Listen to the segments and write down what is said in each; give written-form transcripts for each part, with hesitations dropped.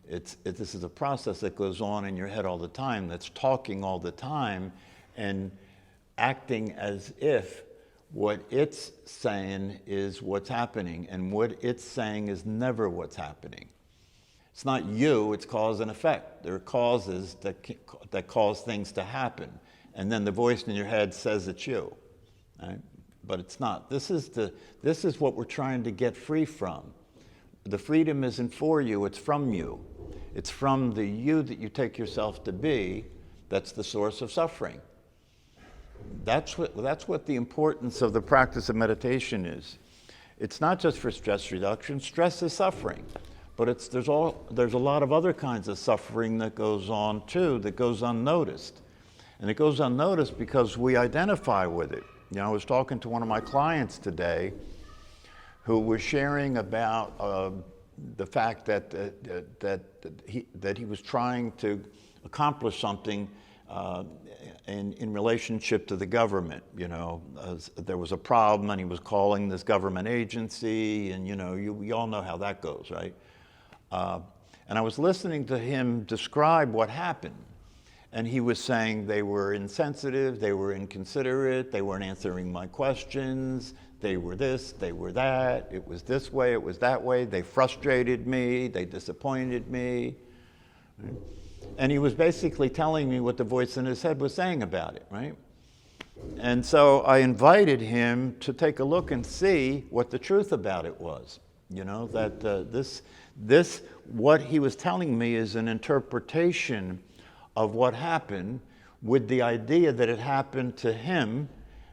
This is a process that goes on in your head all the time, that's talking all the time and acting as if what it's saying is what's happening, and what it's saying is never what's happening. It's not you, it's cause and effect. There are causes that cause things to happen, and then the voice in your head says it's you, right? But it's not. This is what we're trying to get free from. The freedom isn't for you, it's from you. It's from the you that you take yourself to be that's the source of suffering. That's what the importance of the practice of meditation is. It's not just for stress reduction. Stress is suffering, but there's a lot of other kinds of suffering that goes on too, that goes unnoticed. And it goes unnoticed because we identify with it. You know, I was talking to one of my clients today who was sharing about the fact that he was trying to accomplish something in relationship to the government. You know, there was a problem and he was calling this government agency, and you know, we all know how that goes, right? And I was listening to him describe what happened. And he was saying they were insensitive, they were inconsiderate, they weren't answering my questions, they were this, they were that, it was this way, it was that way, they frustrated me, they disappointed me. And he was basically telling me what the voice in his head was saying about it, right? And so I invited him to take a look and see what the truth about it was. You know, that what he was telling me is an interpretation of what happened, with the idea that it happened to him,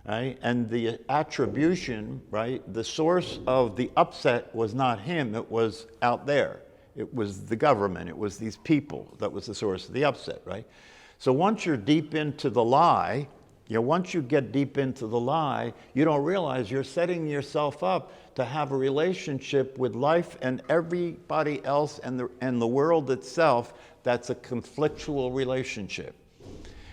right? And the attribution, right? The source of the upset was not him, it was out there. It was the government, it was these people that was the source of the upset, right? So once you're deep into the lie, you know, once you get deep into the lie, you don't realize you're setting yourself up to have a relationship with life and everybody else and the world itself that's a conflictual relationship.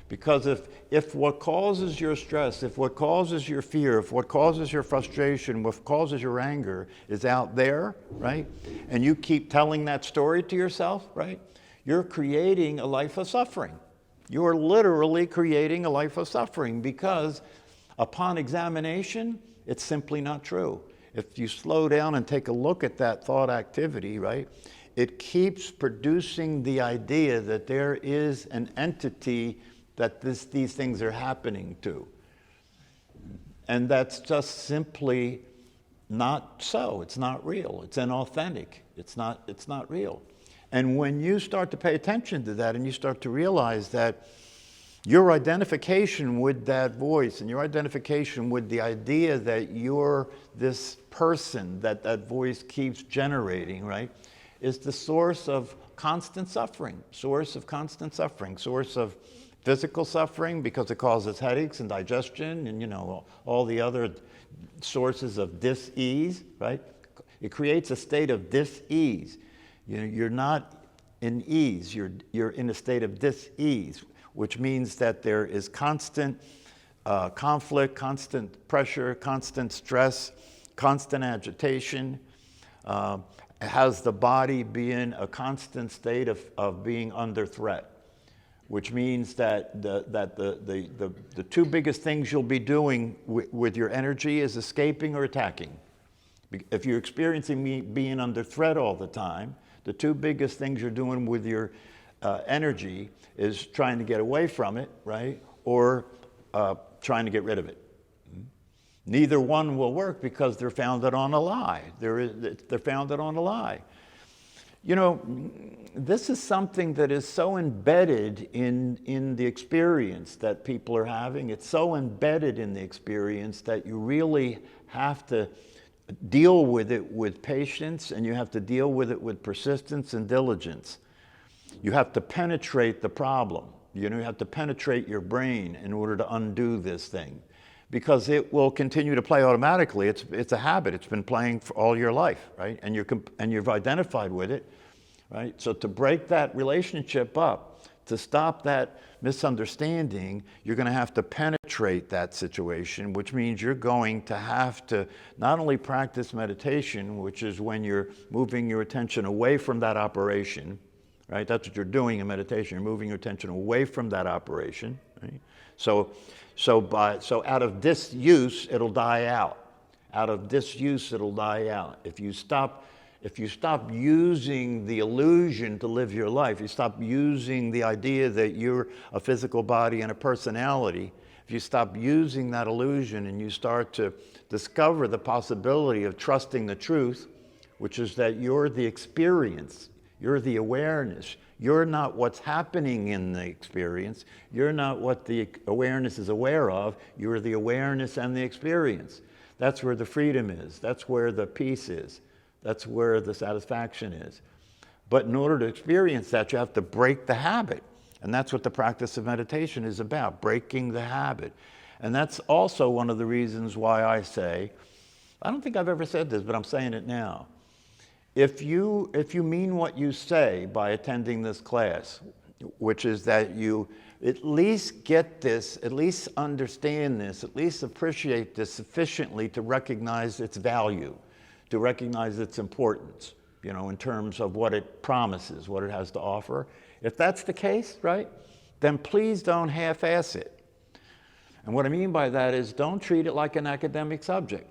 Because if what causes your stress, if what causes your fear, if what causes your frustration, what causes your anger is out there, right? And you keep telling that story to yourself, right? You're creating a life of suffering. You're literally creating a life of suffering, because upon examination, it's simply not true. If you slow down and take a look at that thought activity, right? It keeps producing the idea that there is an entity that these things are happening to. And that's just simply not so. It's not real. It's inauthentic. It's not real. And when you start to pay attention to that and you start to realize that your identification with that voice and your identification with the idea that you're this person that voice keeps generating, right, is the source of constant suffering, source of physical suffering because it causes headaches and digestion and, you know, all the other sources of dis-ease, right? It creates a state of dis-ease. You know, you're not in ease, you're in a state of dis-ease, which means that there is constant conflict, constant pressure, constant stress, constant agitation. Has the body be in a constant state of being under threat, which means that the two biggest things you'll be doing with your energy is escaping or attacking. If you're experiencing being under threat all the time, the two biggest things you're doing with your energy is trying to get away from it, right? Or trying to get rid of it. Neither one will work because they're founded on a lie. They're founded on a lie. You know, this is something that is so embedded in the experience that people are having. It's so embedded in the experience that you really have to deal with it with patience, and you have to deal with it with persistence and diligence. You have to penetrate the problem. You know, you have to penetrate your brain in order to undo this thing, because it will continue to play automatically. It's a habit. It's been playing for all your life, right? And you've identified with it, right? So to break that relationship up, to stop that misunderstanding, you're going to have to penetrate that situation, which means you're going to have to not only practice meditation, which is when you're moving your attention away from that operation, right? That's what you're doing in meditation. You're moving your attention away from that operation, right? So out of disuse, it'll die out. Out of disuse, it'll die out. If you stop using the illusion to live your life, you stop using the idea that you're a physical body and a personality, if you stop using that illusion and you start to discover the possibility of trusting the truth, which is that you're the experience, you're the awareness, you're not what's happening in the experience, you're not what the awareness is aware of, you're the awareness and the experience. That's where the freedom is, that's where the peace is, that's where the satisfaction is. But in order to experience that, you have to break the habit. And that's what the practice of meditation is about, breaking the habit. And that's also one of the reasons why I say, I don't think I've ever said this, but I'm saying it now. If you mean what you say by attending this class, which is that you at least get this, at least understand this, at least appreciate this sufficiently to recognize its value, to recognize its importance, you know, in terms of what it promises, what it has to offer. If that's the case, right, then please don't half-ass it. And what I mean by that is don't treat it like an academic subject.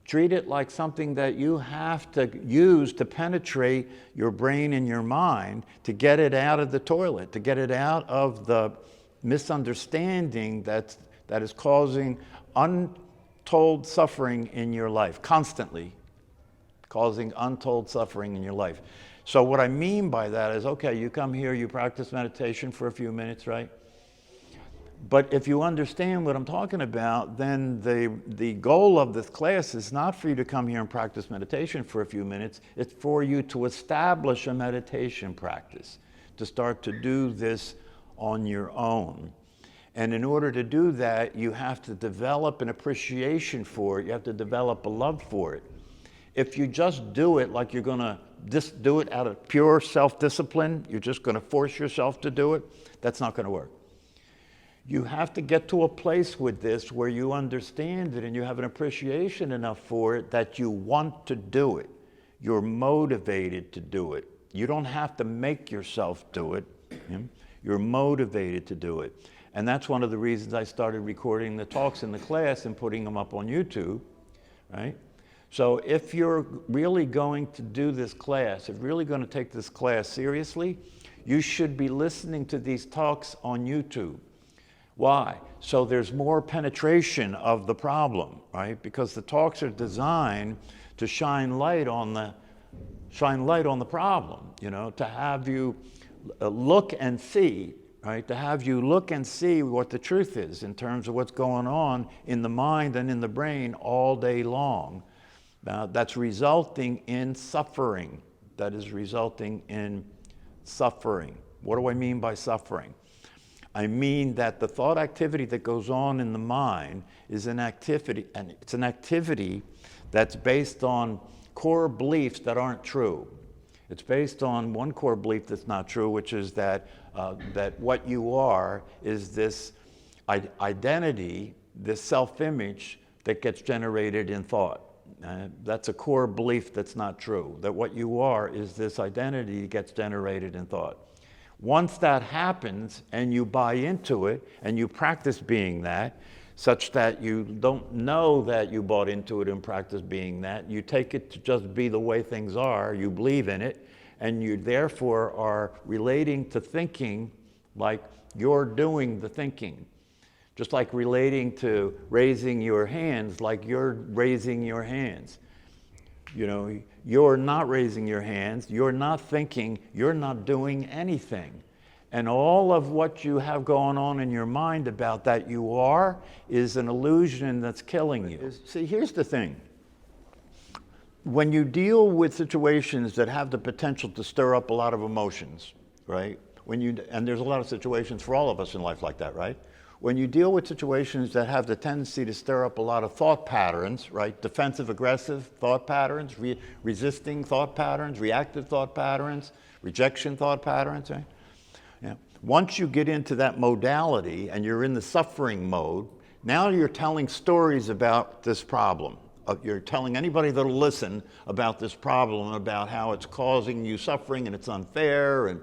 Treat it like something that you have to use to penetrate your brain and your mind to get it out of the toilet, to get it out of the misunderstanding that is causing untold suffering in your life, constantly causing untold suffering in your life. So what I mean by that is, okay, you come here, you practice meditation for a few minutes, right? But if you understand what I'm talking about, then the goal of this class is not for you to come here and practice meditation for a few minutes. It's for you to establish a meditation practice, to start to do this on your own. And in order to do that, you have to develop an appreciation for it. You have to develop a love for it. If you just do it like you're going to just do it out of pure self-discipline, you're just going to force yourself to do it, that's not going to work. You have to get to a place with this where you understand it and you have an appreciation enough for it that you want to do it. You're motivated to do it. You don't have to make yourself do it. You're motivated to do it. And that's one of the reasons I started recording the talks in the class and putting them up on YouTube, right? So if you're really going to do this class, if you're really going to take this class seriously, you should be listening to these talks on YouTube. Why? So there's more penetration of the problem, right? Because the talks are designed to shine light on the problem, you know, to have you look and see, right? To have you look and see what the truth is in terms of what's going on in the mind and in the brain all day long. That's resulting in suffering. That is resulting in suffering. What do I mean by suffering? I mean that the thought activity that goes on in the mind is an activity, and it's an activity that's based on core beliefs that aren't true. It's based on one core belief that's not true, which is that what you are is this identity, this self-image that gets generated in thought. That's a core belief that's not true, that what you are is this identity that gets generated in thought. Once that happens and you buy into it and you practice being that, such that you don't know that you bought into it and practice being that, you take it to just be the way things are, you believe in it, and you therefore are relating to thinking like you're doing the thinking. Just like relating to raising your hands like you're raising your hands. You know, you're not raising your hands, you're not thinking, you're not doing anything. And all of what you have going on in your mind about that you are is an illusion that's killing you. See, here's the thing. When you deal with situations that have the potential to stir up a lot of emotions, right? And there's a lot of situations for all of us in life like that, right? When you deal with situations that have the tendency to stir up a lot of thought patterns, right? Defensive, aggressive thought patterns, resisting thought patterns, reactive thought patterns, rejection thought patterns, right? Yeah. Once you get into that modality and you're in the suffering mode, now you're telling stories about this problem, you're telling anybody that'll listen about this problem, about how it's causing you suffering and it's unfair and,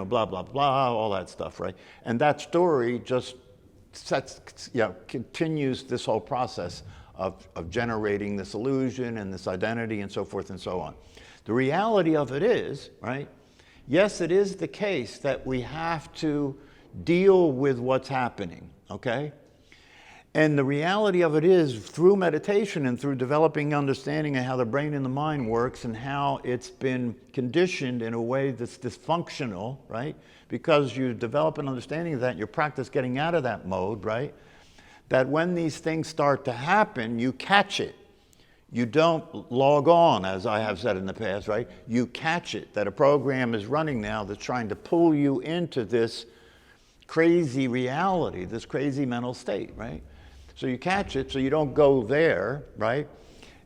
blah, blah, blah, all that stuff, right? And that story just continues this whole process of generating this illusion and this identity and so forth and so on. The reality of it is, right, yes, it is the case that we have to deal with what's happening, okay? And the reality of it is, through meditation and through developing understanding of how the brain and the mind works and how it's been conditioned in a way that's dysfunctional, right? Because you develop an understanding of that, you practice getting out of that mode, right? That when these things start to happen, you catch it. You don't log on, as I have said in the past, right? You catch it, that a program is running now that's trying to pull you into this crazy reality, this crazy mental state, right? So you catch it, so you don't go there, right?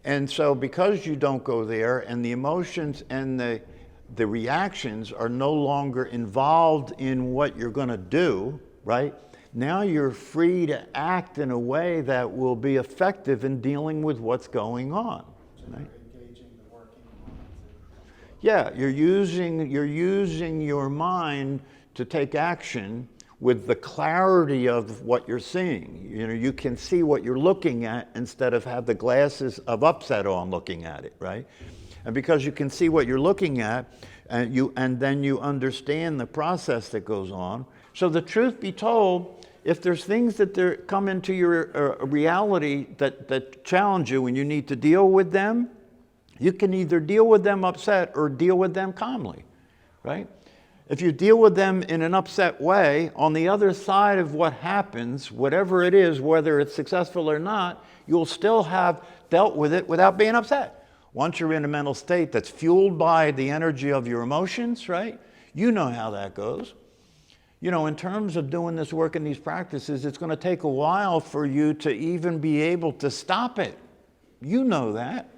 And so because you don't go there, and the emotions and the reactions are no longer involved in what you're going to do, right? Now you're free to act in a way that will be effective in dealing with what's going on, right? Engaging the working mind. Yeah, you're using your mind to take action with the clarity of what you're seeing. You can see what you're looking at instead of have the glasses of upset on looking at it, right? And because you can see what you're looking at, and then you understand the process that goes on. So the truth be told, if there's things that come into your reality that challenge you and you need to deal with them, you can either deal with them upset or deal with them calmly, right? If you deal with them in an upset way, on the other side of what happens, whatever it is, whether it's successful or not, you'll still have dealt with it without being upset. Once you're in a mental state that's fueled by the energy of your emotions, right? You know how that goes. In terms of doing this work in these practices, it's going to take a while for you to even be able to stop it. You know that.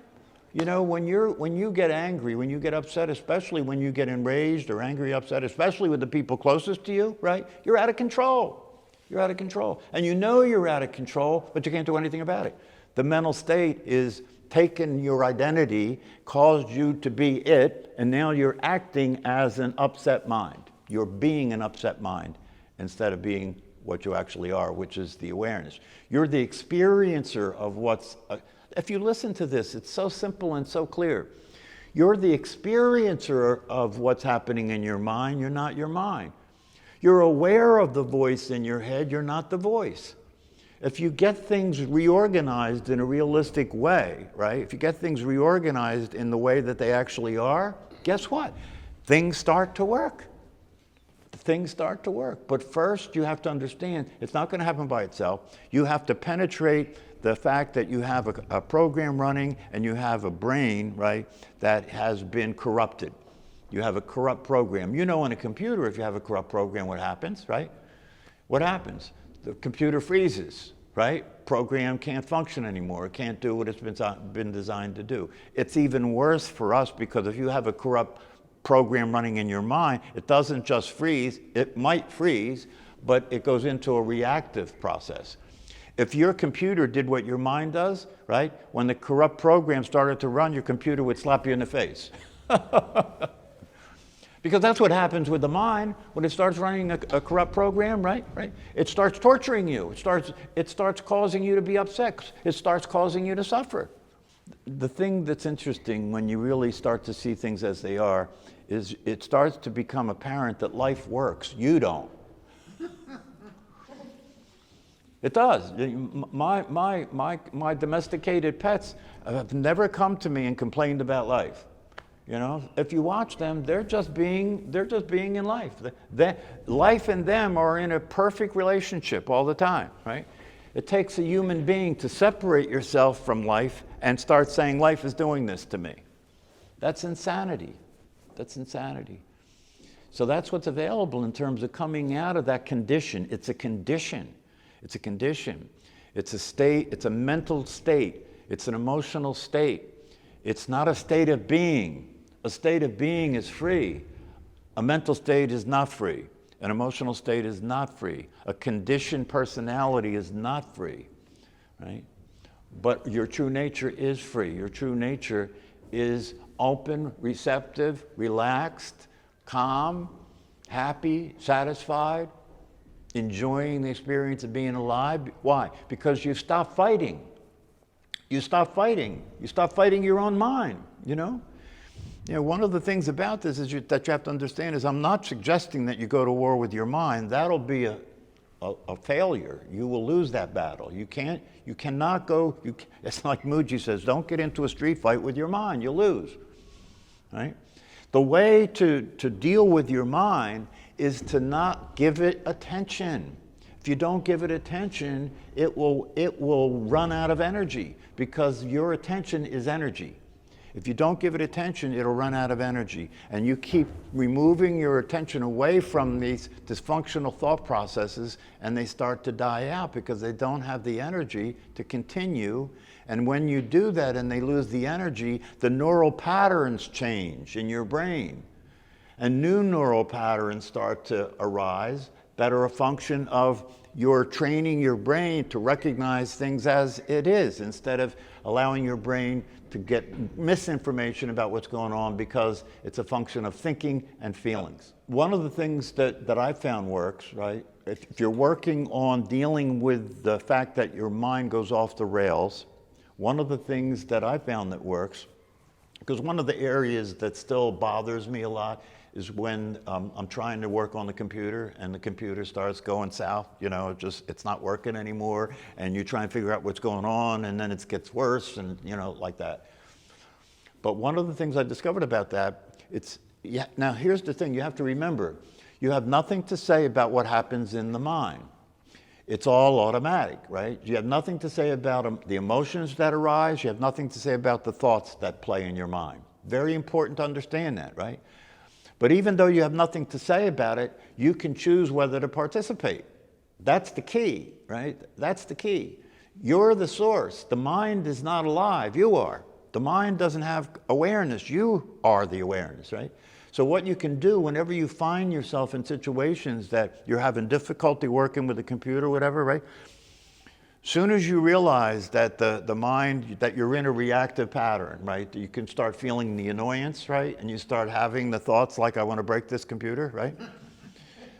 When you get angry, when you get upset, especially when you get enraged or angry, upset, especially with the people closest to you, right? You're out of control. You're out of control. And you're out of control, but you can't do anything about it. The mental state is taken your identity, caused you to be it, and now you're acting as an upset mind. You're being an upset mind instead of being what you actually are, which is the awareness. You're the experiencer of what's... If you listen to this, it's so simple and so clear. You're the experiencer of what's happening in your mind. You're not your mind. You're aware of the voice in your head. You're not the voice. If you get things reorganized in a realistic way, right? If you get things reorganized in the way that they actually are, guess what? Things start to work. Things start to work. But first, you have to understand, it's not going to happen by itself. You have to penetrate the fact that you have a program running and you have a brain, right, that has been corrupted. You have a corrupt program. In a computer, if you have a corrupt program, what happens, right? What happens? The computer freezes, right? Program can't function anymore. It can't do what it's been designed to do. It's even worse for us because if you have a corrupt program running in your mind, it doesn't just freeze. It might freeze, but it goes into a reactive process. If your computer did what your mind does, right, when the corrupt program started to run, your computer would slap you in the face. Because that's what happens with the mind when it starts running a corrupt program, right? It starts torturing you. It starts causing you to be upset. It starts causing you to suffer. The thing that's interesting when you really start to see things as they are is it starts to become apparent that life works. You don't. It does. My domesticated pets have never come to me and complained about life. If you watch them, they're just being in life. Life and them are in a perfect relationship all the time, right? It takes a human being to separate yourself from life and start saying life is doing this to me. That's insanity. That's insanity. So that's what's available in terms of coming out of that condition. It's a condition. It's a condition. It's a state. It's a mental state. It's an emotional state. It's not a state of being. A state of being is free. A mental state is not free. An emotional state is not free. A conditioned personality is not free, right? But your true nature is free. Your true nature is open, receptive, relaxed, calm, happy, satisfied, enjoying the experience of being alive. Why? Because you stop fighting. You stop fighting. You stop fighting your own mind, you know? You know, one of the things about this is that you have to understand is I'm not suggesting that you go to war with your mind. That'll be a failure. You will lose that battle. You cannot go, it's like Mooji says, don't get into a street fight with your mind. You'll lose, right? The way to deal with your mind is to not give it attention. If you don't give it attention, it will run out of energy because your attention is energy. If you don't give it attention, it'll run out of energy. And you keep removing your attention away from these dysfunctional thought processes, and they start to die out because they don't have the energy to continue. And when you do that and they lose the energy, the neural patterns change in your brain. And new neural patterns start to arise that are a function of your training your brain to recognize things as it is, instead of allowing your brain to get misinformation about what's going on because it's a function of thinking and feelings. One of the things that I found works, right, if you're working on dealing with the fact that your mind goes off the rails, one of the things that I found that works, because one of the areas that still bothers me a lot is when I'm trying to work on the computer and the computer starts going south, you know, it's not working anymore, and you try and figure out what's going on, and then it gets worse, and you know, like that. But one of the things I discovered about that, now here's the thing, you have to remember, you have nothing to say about what happens in the mind. It's all automatic, right? You have nothing to say about the emotions that arise, you have nothing to say about the thoughts that play in your mind. Very important to understand that, right? But even though you have nothing to say about it, you can choose whether to participate. That's the key, right? That's the key. You're the source. The mind is not alive. You are. The mind doesn't have awareness. You are the awareness, right? So what you can do whenever you find yourself in situations that you're having difficulty working with the computer or whatever, right? Soon as you realize that the mind, that you're in a reactive pattern, right? You can start feeling the annoyance, right? And you start having the thoughts like, I want to break this computer, right?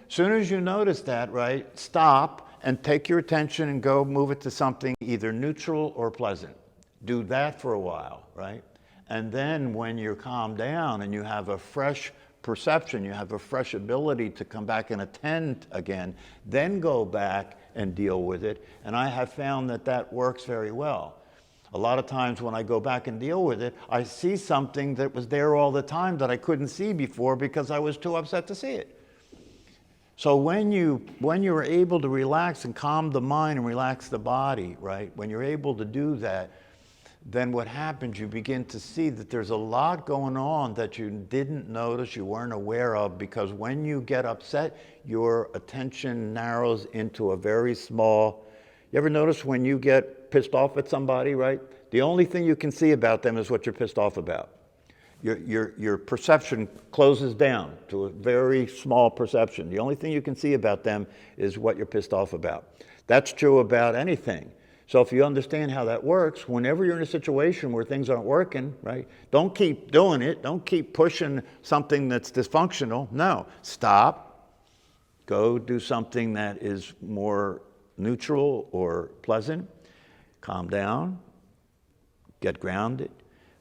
Soon as you notice that, right? Stop and take your attention and go move it to something either neutral or pleasant. Do that for a while, right? And then when you're calmed down and you have a fresh perception, you have a fresh ability to come back and attend again, then go back and deal with it. And I have found that that works very well. A lot of times when I go back and deal with it, I see something that was there all the time that I couldn't see before because I was too upset to see it. So when you're able to relax and calm the mind and relax the body, right? When you're able to do that, then what happens, you begin to see that there's a lot going on that you didn't notice, you weren't aware of, because when you get upset, your attention narrows into a very small. You ever notice when you get pissed off at somebody, right? The only thing you can see about them is what you're pissed off about. Your perception closes down to a very small perception. The only thing you can see about them is what you're pissed off about. That's true about anything. So if you understand how that works, whenever you're in a situation where things aren't working, right, don't keep doing it. Don't keep pushing something that's dysfunctional. No, stop. Go do something that is more neutral or pleasant. Calm down. Get grounded.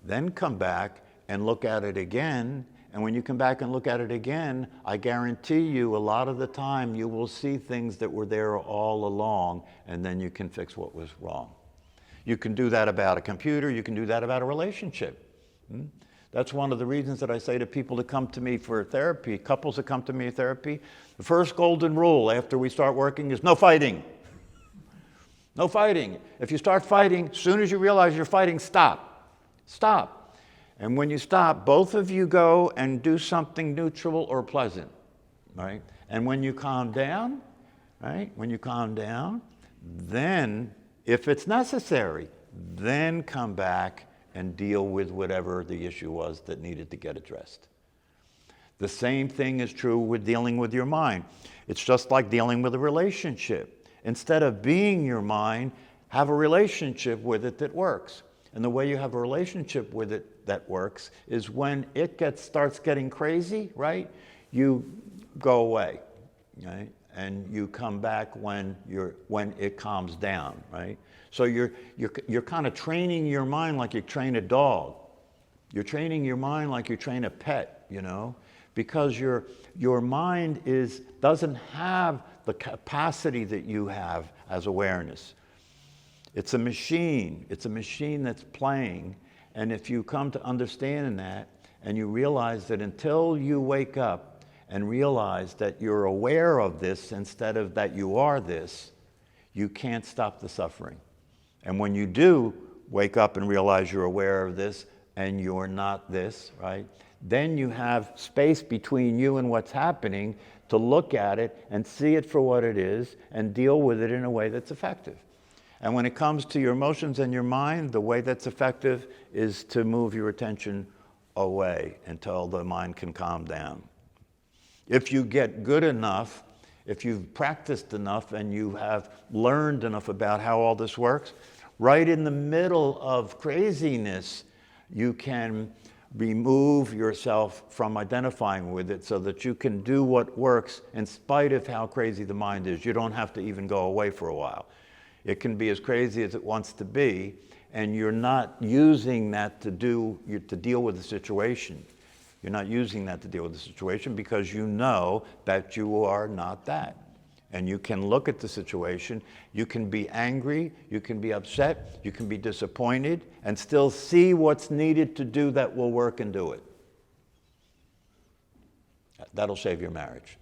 Then come back and look at it again. And when you come back and look at it again, I guarantee you a lot of the time you will see things that were there all along, and then you can fix what was wrong. You can do that about a computer, you can do that about a relationship. That's one of the reasons that I say to people to come to me for therapy, couples that come to me for therapy, the first golden rule after we start working is no fighting. No fighting. If you start fighting, as soon as you realize you're fighting, stop. Stop. And when you stop, both of you go and do something neutral or pleasant, right? And when you calm down, right? When you calm down, then, if it's necessary, then come back and deal with whatever the issue was that needed to get addressed. The same thing is true with dealing with your mind. It's just like dealing with a relationship. Instead of being your mind, have a relationship with it that works. And the way you have a relationship with it that works is when it starts getting crazy, right? You go away, right? And you come back when it calms down, right? So you're kind of training your mind like you train a dog. You're training your mind like you train a pet, you know, because your mind doesn't have the capacity that you have as awareness. It's a machine. It's a machine that's playing. And if you come to understand that and you realize that until you wake up and realize that you're aware of this instead of that you are this, you can't stop the suffering. And when you do wake up and realize you're aware of this and you're not this, right? Then you have space between you and what's happening to look at it and see it for what it is and deal with it in a way that's effective. And when it comes to your emotions and your mind, the way that's effective is to move your attention away until the mind can calm down. If you get good enough, if you've practiced enough and you have learned enough about how all this works, right in the middle of craziness, you can remove yourself from identifying with it so that you can do what works in spite of how crazy the mind is. You don't have to even go away for a while. It can be as crazy as it wants to be, and you're not using that to deal with the situation. You're not using that to deal with the situation because you know that you are not that. And you can look at the situation, you can be angry, you can be upset, you can be disappointed, and still see what's needed to do that will work and do it. That'll save your marriage.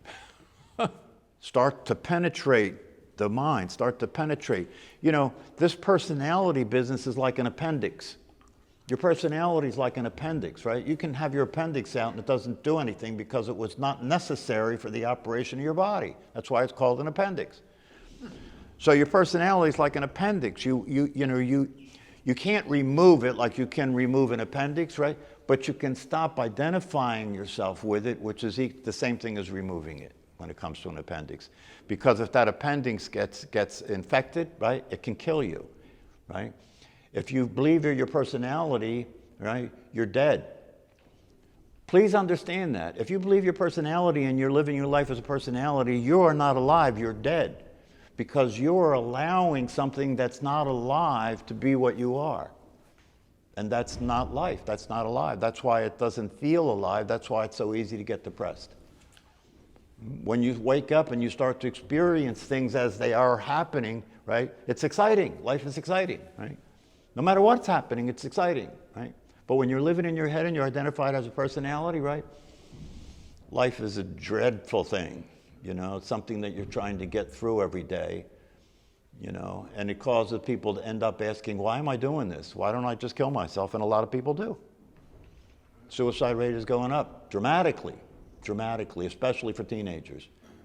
Start to penetrate the mind, start to penetrate. You know, this personality business is like an appendix. Your personality is like an appendix, right? You can have your appendix out and it doesn't do anything because it was not necessary for the operation of your body. That's why it's called an appendix. So your personality is like an appendix. You can't remove it like you can remove an appendix, right? But you can stop identifying yourself with it, which is the same thing as removing it when it comes to an appendix. Because if that appendix gets infected, right, it can kill you, right? If you believe you're your personality, right, you're dead. Please understand that. If you believe your personality and you're living your life as a personality, you are not alive, you're dead. Because you're allowing something that's not alive to be what you are. And that's not life, that's not alive. That's why it doesn't feel alive, that's why it's so easy to get depressed. When you wake up and you start to experience things as they are happening, right, it's exciting. Life is exciting, right? No matter what's happening, it's exciting, right? But when you're living in your head and you're identified as a personality, right? Life is a dreadful thing, you know, it's something that you're trying to get through every day, you know, and it causes people to end up asking, why am I doing this? Why don't I just kill myself? And a lot of people do. Suicide rate is going up dramatically, especially for teenagers.